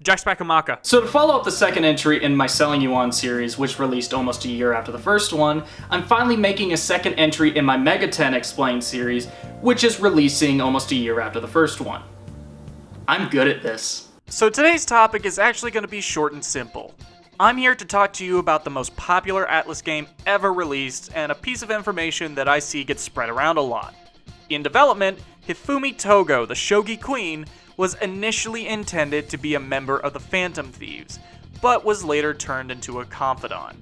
Jack's back in Macca. So to follow up the second entry in my Selling You On series, which released almost a year after the first one, I'm finally making a second entry in my MegaTen Explained series, which is releasing almost a year after the first one. I'm good at this. So today's topic is actually going to be short and simple. I'm here to talk to you about the most popular Atlus game ever released, and a piece of information that I see gets spread around a lot. In development, Hifumi Togo, the Shogi Queen, was initially intended to be a member of the Phantom Thieves, but was later turned into a confidant.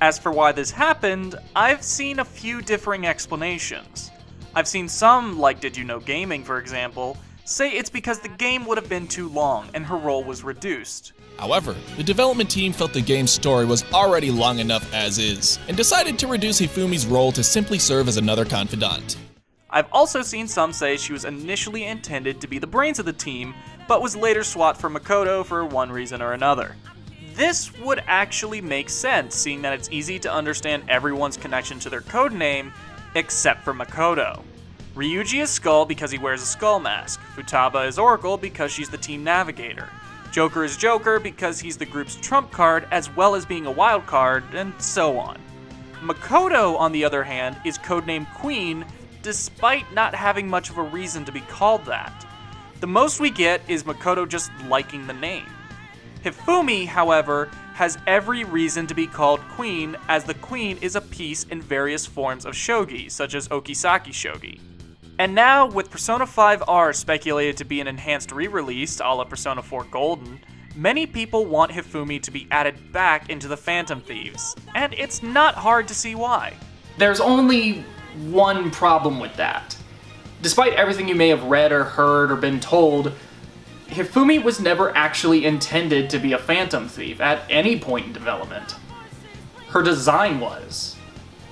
As for why this happened, I've seen a few differing explanations. I've seen some, like Did You Know Gaming for example, say it's because the game would have been too long and her role was reduced. However, the development team felt the game's story was already long enough as is, and decided to reduce Hifumi's role to simply serve as another confidant. I've also seen some say she was initially intended to be the brains of the team, but was later swapped for Makoto for one reason or another. This would actually make sense, seeing that it's easy to understand everyone's connection to their codename, except for Makoto. Ryuji is Skull because he wears a skull mask, Futaba is Oracle because she's the team navigator, Joker is Joker because he's the group's trump card as well as being a wild card, and so on. Makoto, on the other hand, is codenamed Queen, despite not having much of a reason to be called that. The most we get is Makoto just liking the name. Hifumi, however, has every reason to be called Queen, as the Queen is a piece in various forms of shogi, such as Okisaki shogi. And now, with Persona 5R speculated to be an enhanced re-release a la Persona 4 Golden, many people want Hifumi to be added back into the Phantom Thieves, and it's not hard to see why. There's only one problem with that. Despite everything you may have read or heard or been told, Hifumi was never actually intended to be a Phantom Thief at any point in development. Her design was.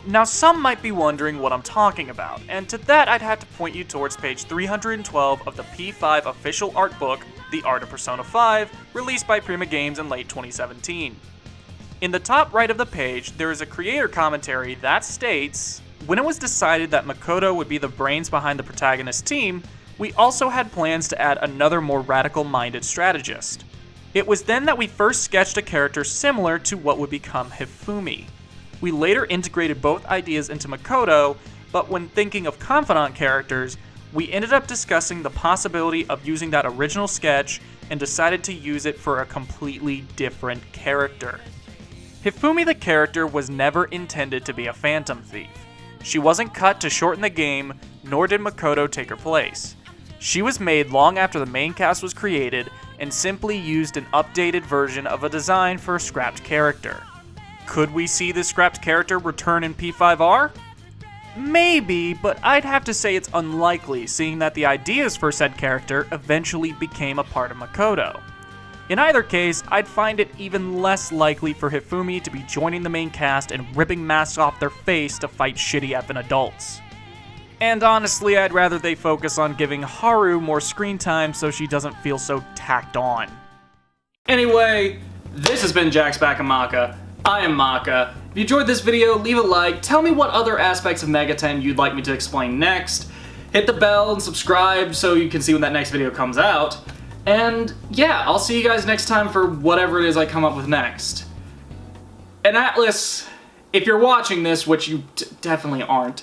Now some might be wondering what I'm talking about, and to that I'd have to point you towards page 312 of the P5 official art book, The Art of Persona 5, released by Prima Games in late 2017. In the top right of the page, there is a creator commentary that states, "When it was decided that Makoto would be the brains behind the protagonist team, we also had plans to add another more radical-minded strategist. It was then that we first sketched a character similar to what would become Hifumi. We later integrated both ideas into Makoto, but when thinking of confidant characters, we ended up discussing the possibility of using that original sketch and decided to use it for a completely different character." Hifumi the character was never intended to be a Phantom Thief. She wasn't cut to shorten the game, nor did Makoto take her place. She was made long after the main cast was created and simply used an updated version of a design for a scrapped character. Could we see this scrapped character return in P5R? Maybe, but I'd have to say it's unlikely, seeing that the ideas for said character eventually became a part of Makoto. In either case, I'd find it even less likely for Hifumi to be joining the main cast and ripping masks off their face to fight shitty effing adults. And honestly, I'd rather they focus on giving Haru more screen time so she doesn't feel so tacked on. Anyway, this has been Jack's Back in Macca. I am Macca. If you enjoyed this video, leave a like, tell me what other aspects of MegaTen you'd like me to explain next, hit the bell and subscribe so you can see when that next video comes out, and yeah, I'll see you guys next time for whatever it is I come up with next. And Atlus, if you're watching this, which you definitely aren't,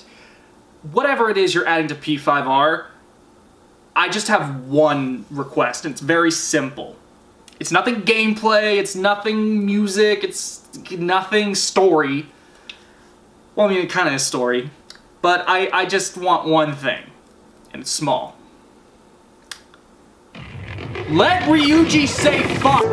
whatever it is you're adding to P5R, I just have one request, and it's very simple. It's nothing gameplay, it's nothing music, it's nothing story. Well, I mean, it kind of is story. But I just want one thing, and it's small. Let Ryuji say fuck!